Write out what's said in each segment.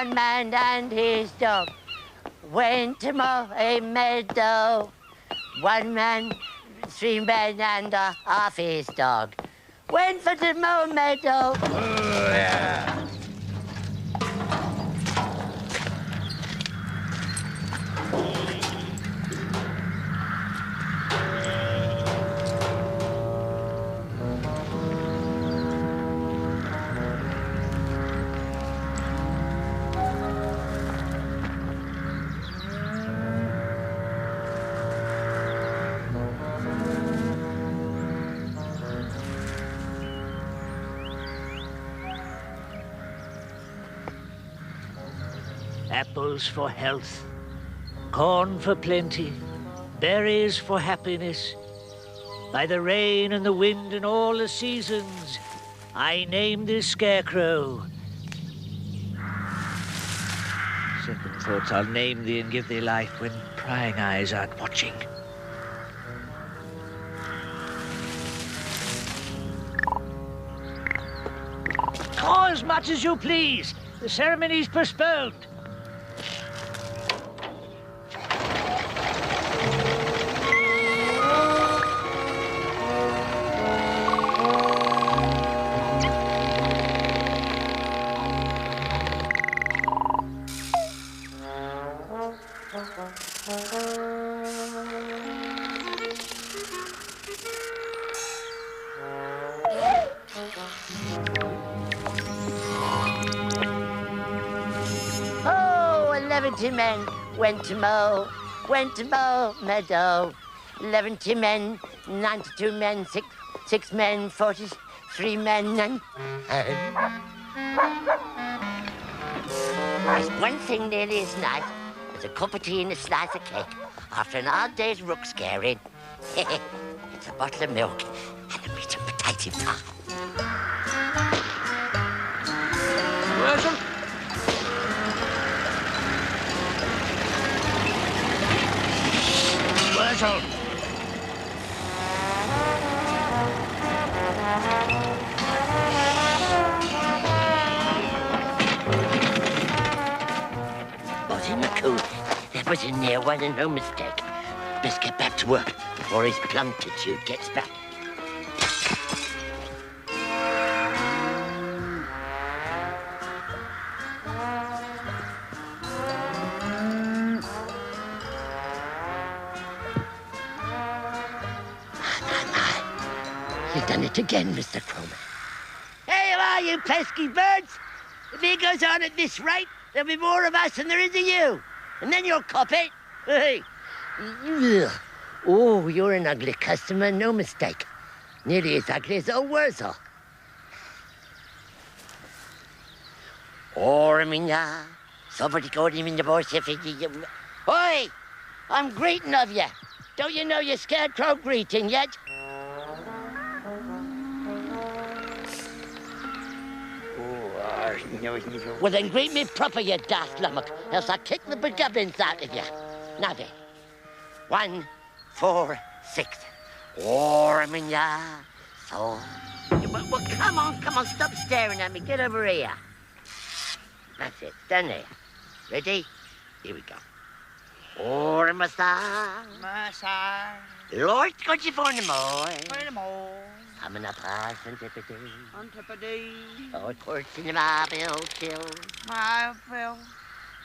One man and his dog went to mow a meadow. One man, 3 men and a half his dog went for the mow meadow. Oh, yeah. Apples for health, corn for plenty, berries for happiness. By the rain and the wind and all the seasons, I name this scarecrow. Second thoughts, I'll name thee and give thee life when prying eyes aren't watching. Call as much as you please. The ceremony's postponed. Oh, 11 men went to mow meadow. 11 men, 92 men, 6 men, 43 men, and... There's one thing nearly as nice as a cup of tea and a slice of cake after an hard day's rook scaring. It's a bottle of milk and a bit of potato pie. Worzel? Worzel! Buzzy McCool, that was a near one and no mistake. Best get back to work before his plumtitude gets back. You've done it again, Mr. Cromer. Hey, how are you, pesky birds? If it goes on at this rate, there'll be more of us than there is of you. And then you'll cop it. Hey. Ugh. Oh, you're an ugly customer, no mistake. Nearly as ugly as old Worzel. Orminya, somebody called him in the voice if Oi! I'm greeting of you. Don't you know your scarecrow greeting yet? Well, then greet me proper, you daft lummock, else I'll kick the begubbins out of you. Now then. 1, 4, 6. Orminya, so... Well, come on, stop staring at me. Get over here. That's it, done there. Ready? Here we go. Ormasa. Masa. Lord, got you for the more. For the more. Coming up high, Antipode. Antipode. Oh, of course, in the Bible, kill. My will.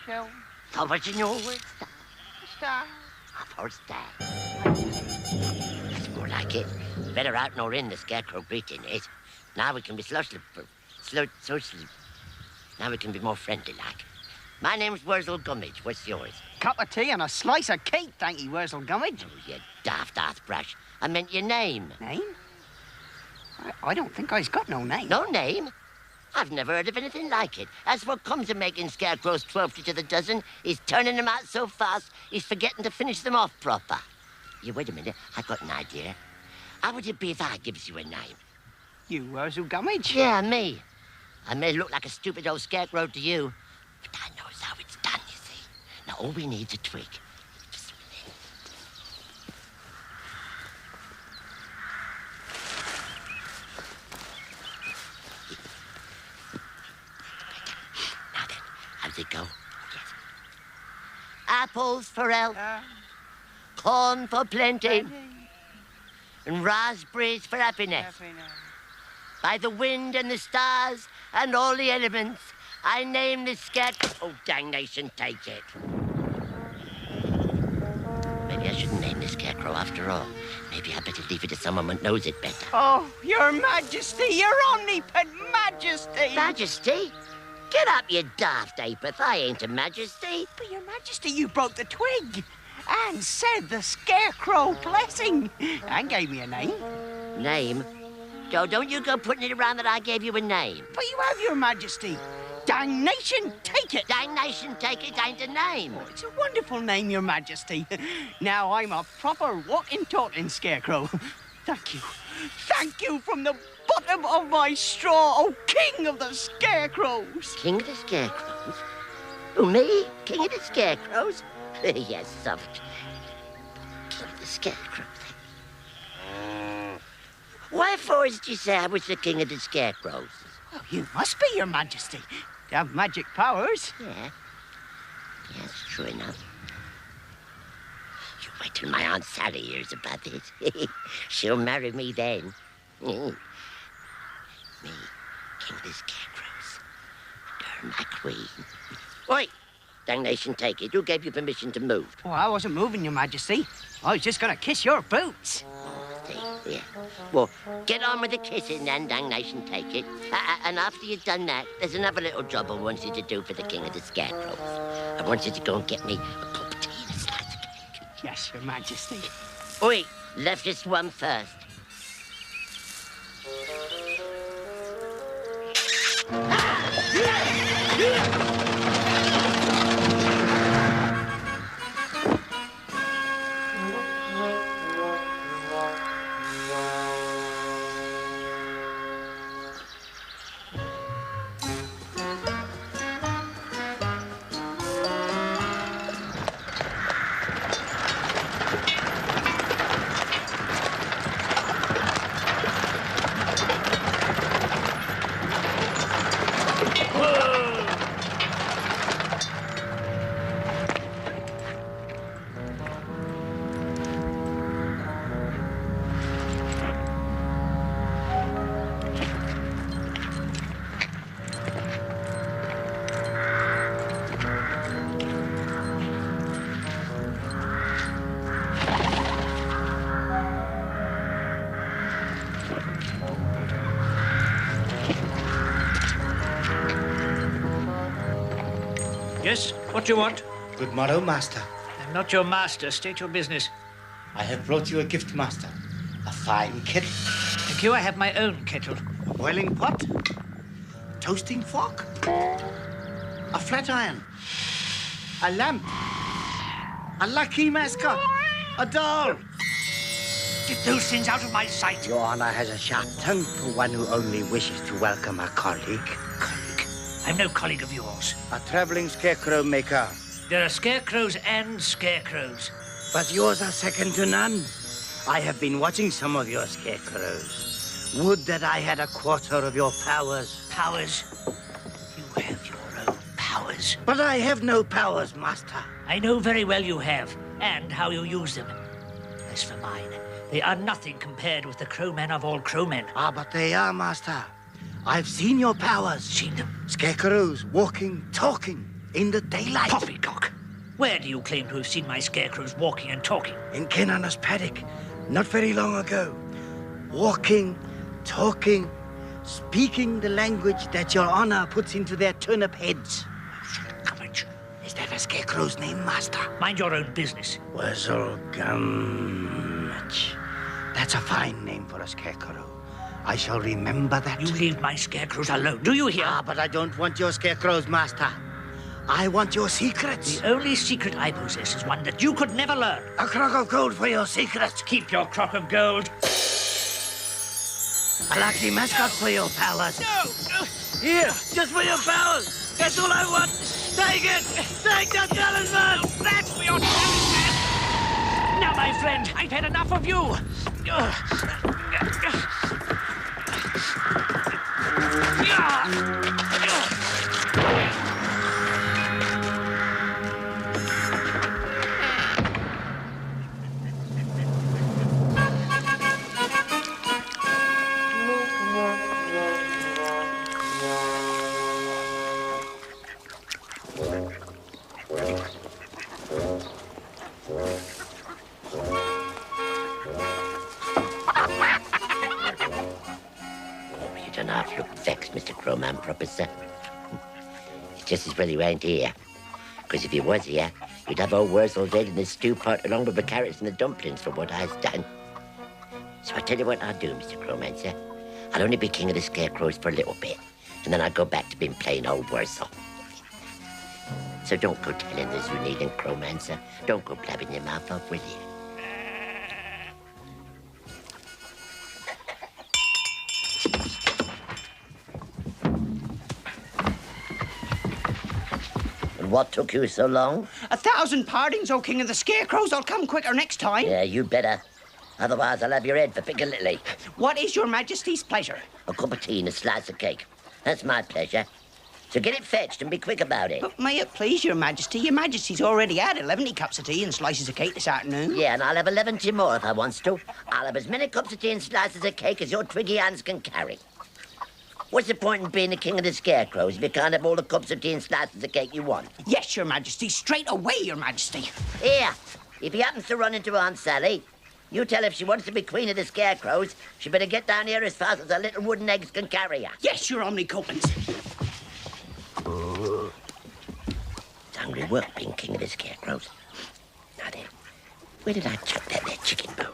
Kill. So what you know where it's done. Star. Of course, that. That's more like it. Better out nor in the scarecrow greeting is. Now we can be socially. Now we can be more friendly like. My name's Worzel Gummidge. What's yours? Cup of tea and a slice of cake, thank you, Worzel Gummidge. Oh, you daft brush. I meant your name. Name? I don't think I's got no name. No name? I've never heard of anything like it. That's what comes of making scarecrows 12 to the dozen. He's turning them out so fast, he's forgetting to finish them off proper. You wait a minute, I've got an idea. How would it be if I gives you a name? You, Worzel Gummidge? Yeah, me. I may look like a stupid old scarecrow to you, but I knows how it's done, you see. Now, all we need's a twig. Just a minute. Now then, how's it Apples for health, corn for plenty, and raspberries for happiness. By the wind and the stars and all the elements, I name this scarecrow. Oh, damnation, take it. Maybe I shouldn't name this scarecrow after all. Maybe I better leave it to someone that knows it better. Oh, Your Majesty, Your Omnipotent Majesty. Majesty? Get up, you daft apeth. I ain't a majesty. But, Your Majesty, you broke the twig and said the scarecrow blessing and gave me a name. Name? Joe, don't you go putting it around that I gave you a name. But you have, Your Majesty. Damnation, take it. Damnation, take it ain't a name. Oh, it's a wonderful name, Your Majesty. Now I'm a proper walking, talking scarecrow. Thank you. Thank you from the bottom of my straw, oh King of the Scarecrows. King of the Scarecrows? Who, me? King of the Scarecrows? Yes, soft. King of the Scarecrows. Why for did you say I was the King of the Scarecrows? Well, you must be, Your Majesty. You have magic powers. Yeah. Yes, true enough. You wait till my Aunt Sally hears about this. She'll marry me then. Me, King of the Scarecrows. And her, my queen. Oi! Damnation, take it. Who gave you permission to move? Oh, I wasn't moving, Your Majesty. I was just gonna kiss your boots. Yeah. Well, get on with the kissing then, damnation, take it. And after you've done that, there's another little job I want you to do for the King of the Scarecrows. I want you to go and get me a cup of tea and a slice of cake. Yes, Your Majesty. Oi, leftist one first. Yes? What do you want? Good morrow, master. I'm not your master. State your business. I have brought you a gift, master. A fine kettle, Thank you. I have my own kettle. a boiling pot, toasting fork, a flat iron, a lamp, a lucky mascot, a doll. Get those things out of my sight. Your Honor has a sharp tongue for one who only wishes to welcome a colleague. Colleague? I'm no colleague of yours. A traveling scarecrow maker. There are scarecrows and scarecrows. But yours are second to none. I have been watching some of your scarecrows. Would that I had a quarter of your powers. Powers? You have your own powers. But I have no powers, master. I know very well you have, and how you use them. As for mine, they are nothing compared with the crowmen of all crowmen. Ah, but they are, master. I've seen your powers. Seen them? Scarecrows walking, talking in the daylight. Poppycock! Where do you claim to have seen my scarecrows walking and talking? In Kenana's paddock, not very long ago. Walking, talking, speaking the language that your honor puts into their turnip heads. Worzel Gummidge. Is that a scarecrow's name, master? Mind your own business. Worzel Gummidge. That's a fine name for a scarecrow. I shall remember that. You leave my scarecrows alone, do you hear? Ah, but I don't want your scarecrows, master. I want your secrets. The only secret I possess is one that you could never learn. A crock of gold for your secrets. Keep your crock of gold. A lucky mascot for your powers. No! Here, just for your powers. That's all I want. Take it. Take that talisman. That's for your talisman! Now, my friend, I've had enough of you. next, Mr. Crowman, proper sir. It's just as well you ain't here. Because if you was here, you'd have old Worzel dead in the stew pot along with the carrots and the dumplings for what I've done. So I tell you what I'll do, Mr. Crowman, sir. I'll only be king of the scarecrows for a little bit, and then I'll go back to being plain old Worzel. So don't go telling the Zunil and Crowman, sir. Don't go blabbing your mouth off, will you? And what took you so long? 1,000 pardons, O King of the Scarecrows. I'll come quicker next time. Yeah, you better. Otherwise, I'll have your head for Piccadilly. What is your Majesty's pleasure? A cup of tea and a slice of cake. That's my pleasure. So get it fetched and be quick about it. But may it please your Majesty's already had 11 cups of tea and slices of cake this afternoon. Yeah, and I'll have 11 more if I wants to. I'll have as many cups of tea and slices of cake as your twiggy hands can carry. What's the point in being the king of the scarecrows if you can't have all the cups of tea and slices of cake you want? Yes, your Majesty. Straight away, your Majesty. Here, if he happens to run into Aunt Sally, you tell her if she wants to be queen of the scarecrows, she better get down here as fast as her little wooden eggs can carry her. Yes, your omnipotent. It's hungry work being king of the scarecrows. Now then, where did I chuck that there chicken bone?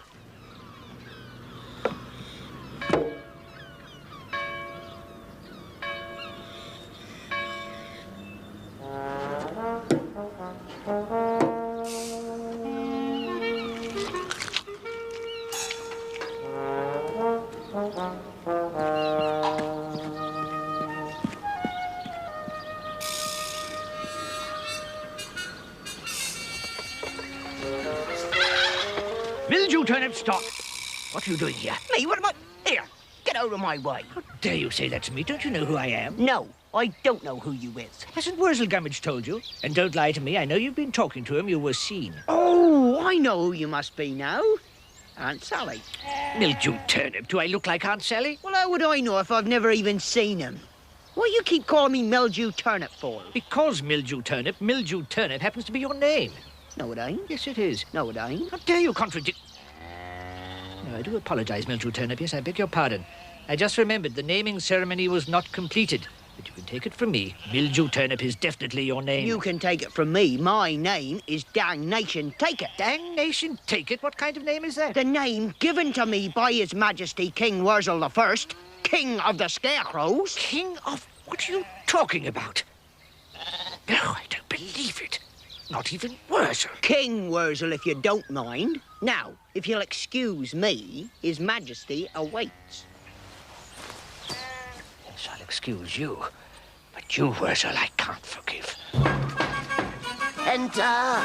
Mildew turnip, stop. What are you doing here? Me, what am I... Here, get out of my way. How dare you say that to me? Don't you know who I am? No, I don't know who you is. Hasn't Worzel Gummidge told you? And don't lie to me. I know you've been talking to him. You were seen. Oh, I know who you must be now. Aunt Sally. Mildew turnip. Do I look like Aunt Sally? Well, how would I know if I've never even seen him? What you keep calling me Mildew Turnip for? Because Mildew turnip happens to be your name. No, it ain't. Yes, it is. No, it ain't. How dare you contradict... No, I do apologize, Mildew turnip. Yes, I beg your pardon. I just remembered the naming ceremony was not completed. But you can take it from me. Mildew turnip is definitely your name. You can take it from me. My name is Dangnation Take It. Dangnation Take It? What kind of name is that? The name given to me by His Majesty King Worzel I, King of the Scarecrows. King of... What are you talking about? No, I don't believe it. Not even Worzel. King Worzel, if you don't mind. Now, if you'll excuse me, His Majesty awaits. Yes, I'll excuse you. But you, Worzel, I can't forgive. Enter!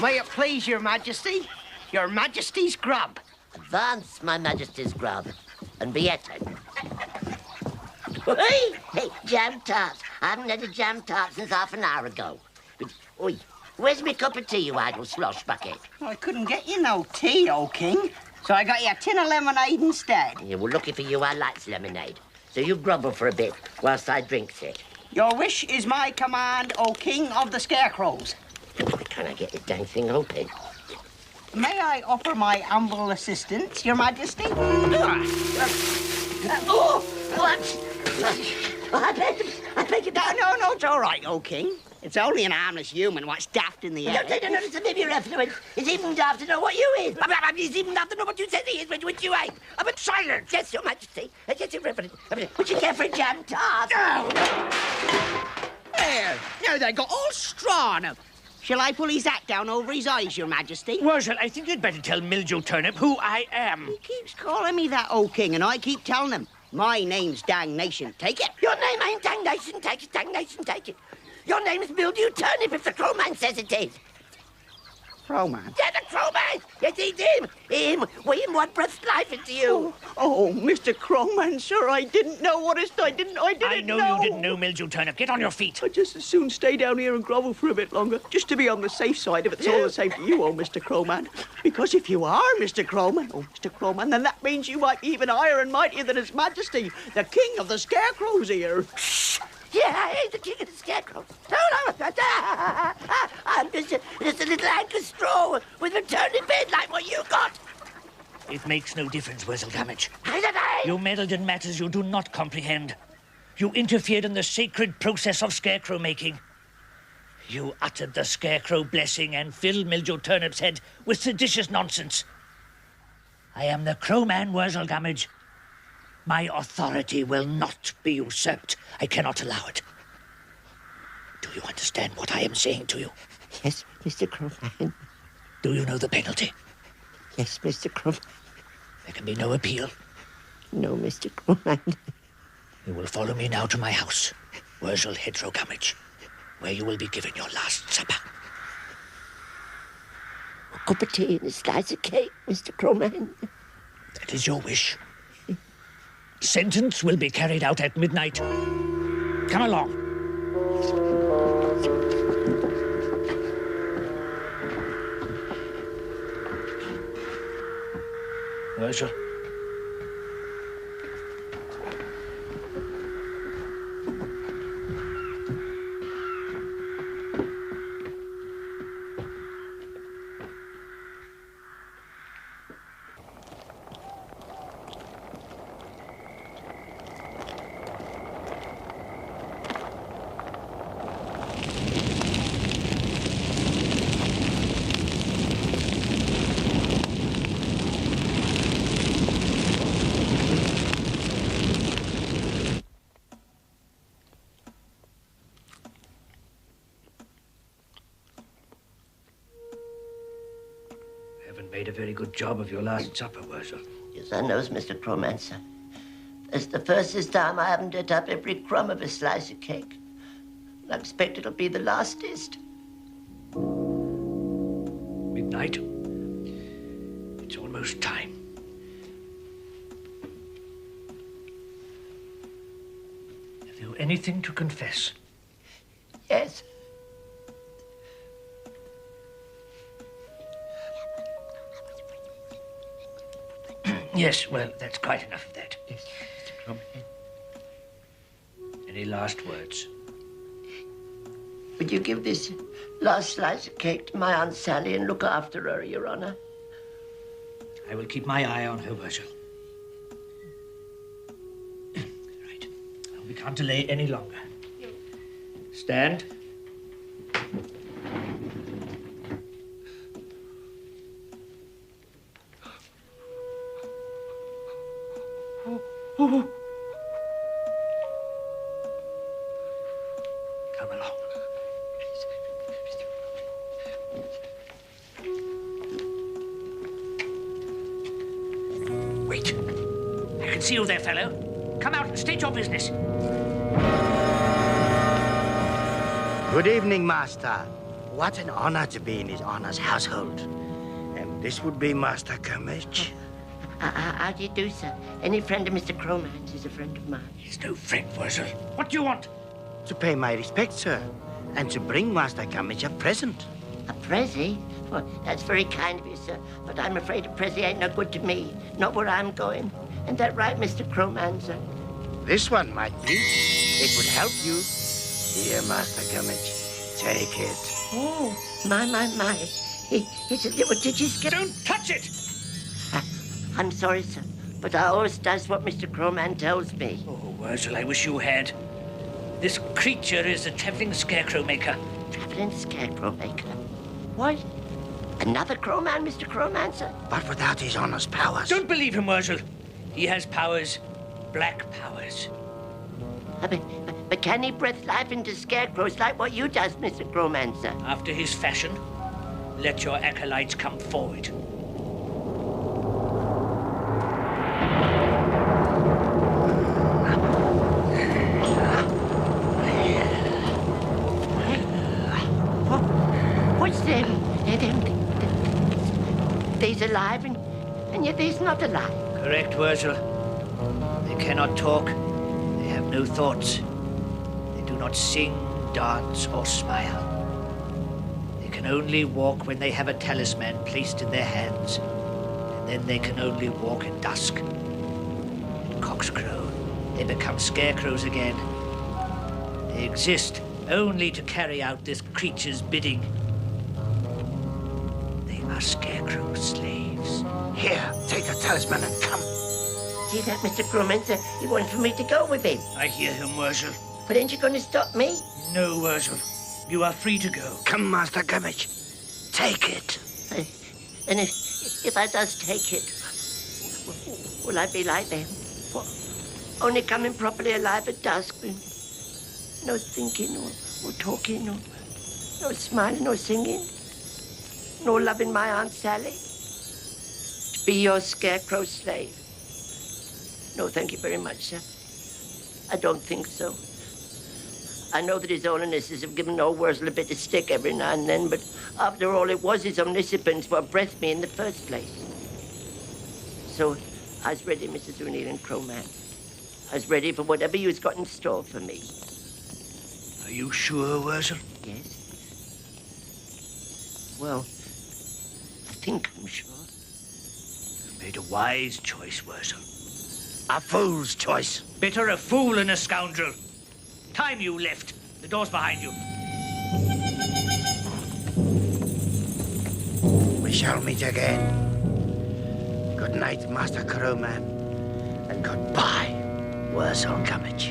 May it please your Majesty? Your Majesty's grub. Advance, my Majesty's grub, and be ettered. Hey, jam tarts. I haven't had a jam tart since half an hour ago. Oi, where's my cup of tea, you idle slosh bucket? I couldn't get you no tea, old King, so I got you a tin of lemonade instead. Yeah, well, lucky for you, I likes lemonade. So you grovel for a bit whilst I drinks it. Your wish is my command, O King of the Scarecrows. Can I get this dang thing open? May I offer my humble assistance, Your Majesty? Oh, what? I beg your pardon. No, it's all right, O King. It's only an harmless human what's daft in the air. Don't take no notice of him, your affluence. It's even daft to know what you is. It's even daft to know what you said he is, which you ain't. I'm in silence. Yes, Your Majesty. Yes, Your Reverence. Would you care for a jam tart? There. Now they got all straw on 'em. Shall I pull his hat down over his eyes, Your Majesty? Worzel, I think you'd better tell Mildew Turnip who I am. He keeps calling me that, O King, and I keep telling him, my name's Dangnation Take It. Your name ain't Dangnation Take It, Dangnation Take It. Your name is Mildew Turnip if the Crowman says it is. Crowman? Yeah, the Crowman! Yes, it's him! Him! What breaths life into you? Oh, Mr. Crowman, sir, I didn't know what it... I didn't I know know. you didn't know, Mildew Turnip. Get on your feet. I'd just as soon stay down here and grovel for a bit longer, just to be on the safe side if it's all the same to you, oh, Mr. Crowman. Because if you are Mr. Crowman, then that means you might be even higher and mightier than His Majesty, the King of the Scarecrows here. Yeah, I ain't the king of the scarecrow. No. I'm just a little hank of straw with a turnip head like what you got. It makes no difference, Worzel Gummidge. How's it I? You meddled in matters you do not comprehend. You interfered in the sacred process of scarecrow making. You uttered the scarecrow blessing and filled Mildew Turnip's head with seditious nonsense. I am the crowman, Worzel Gummidge. My authority will not be usurped. I cannot allow it. Do you understand what I am saying to you? Yes, Mr. Crowman. Do you know the penalty? Yes, Mr. Crowman. There can be no appeal. No, Mr. Crowman. You will follow me now to my house, Worzel Gummidge, where you will be given your last supper. A cup of tea and a slice of cake, Mr. Crowman. That is your wish. Sentence will be carried out at midnight. Come along. Worzel. Made a very good job of your last supper, Worzel. Yes, I knows, Mr. Crowmancer. It's the first time I haven't ate up every crumb of a slice of cake. I expect it'll be the lastest. Midnight. It's almost time. Have you anything to confess? Yes. Yes, well, that's quite enough of that. Yes, Mr. Crowman. Any last words? Would you give this last slice of cake to my Aunt Sally and look after her, Your Honor? I will keep my eye on her, Worzel. Right. Well, we can't delay any longer. Stand. Come along. Wait. I can see you there, fellow. Come out and state your business. Good evening, Master. What an honor to be in His Honor's household. And this would be Master Gummidge. How do you do, sir? Any friend of Mr. Crowman's is a friend of mine. He's no friend, Worzel. What do you want? To pay my respects, sir, and to bring Master Gummidge a present. A prezi? Well, that's very kind of you, sir. But I'm afraid a prezi ain't no good to me. Not where I'm going. Ain't that right, Mr. Crowman, sir? This one might be. It would help you. Here, Master Gummidge. Take it. Oh, my. It's a little digit. Don't touch it! I'm sorry, sir, but I always does what Mr. Crowman tells me. Oh, Worzel, I wish you had. This creature is a traveling scarecrow maker. Traveling scarecrow maker? What? Another crowman, Mr. Crowman, sir? But without His Honor's powers. Don't believe him, Worzel. He has powers, black powers. But can he breathe life into scarecrows like what you does, Mr. Crowman, sir? After his fashion, let your acolytes come forward. What's them? They's alive and yet they's not alive. Correct, Worzel. They cannot talk. They have no thoughts. They do not sing, dance, or smile. They can only walk when they have a talisman placed in their hands. And then they can only walk at dusk. At cock's crow, they become scarecrows again. They exist only to carry out this creature's bidding. They are are Scarecrow slaves. Here, take the talisman and come. See that, Mr. Crowmancer? He wants for me to go with him. I hear him, Worzel. But ain't you going to stop me? No, Worzel. You are free to go. Come, Master Gummidge. Take it. And if I does take it, will I be like them? What? Only coming properly alive at dusk, with no thinking or talking, or no smiling or singing, no loving my Aunt Sally? To be your scarecrow slave? No, thank you very much, sir. I don't think so. I know that His Holiness has given old Worzel a bit of stick every now and then, but after all, it was his omniscience what breathed me in the first place. So, I was ready, Mrs. O'Neill and Crowman. I was ready for whatever you's got in store for me. Are you sure, Worzel? Yes? Well, I think I'm sure. You made a wise choice, Worzel. A fool's choice. Better a fool than a scoundrel. Time you left. The door's behind you. We shall meet again. Good night, Master Crowman. And goodbye, Worzel Gummidge.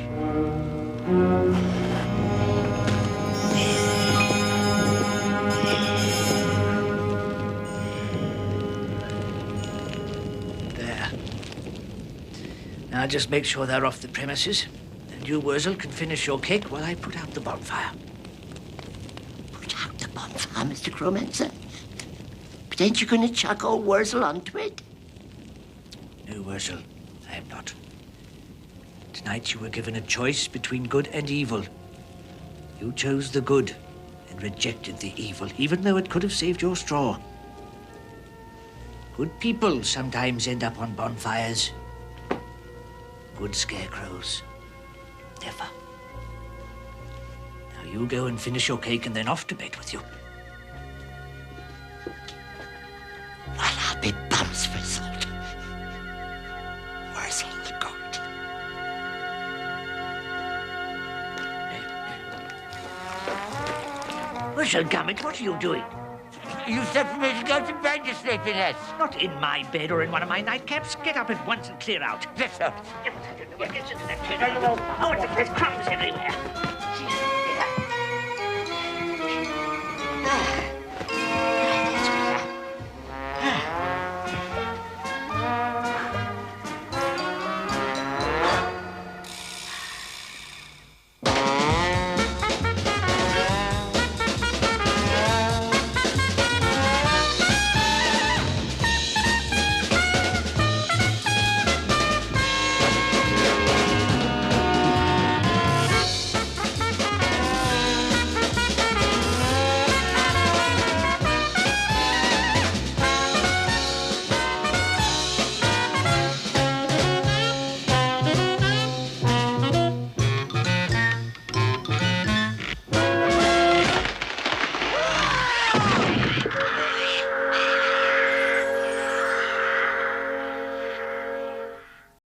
There. Now just make sure they're off the premises. And you, Worzel, can finish your cake while I put out the bonfire. Put out the bonfire, Mr. Crowmancer. But ain't you going to chuck old Worzel onto it? No, Worzel, I am not. Tonight you were given a choice between good and evil. You chose the good and rejected the evil, even though it could have saved your straw. Good people sometimes end up on bonfires. Good scarecrows never. Now you go and finish your cake and then off to bed with you. Well, I'll be bums frizzled. Worzel the goat. Worzel Gummidge, what are you doing? You said for me to go to bed, you sleepiness. Not in my bed or in one of my nightcaps. Get up at once and clear out. Yes, sir. Oh, there's crumbs everywhere.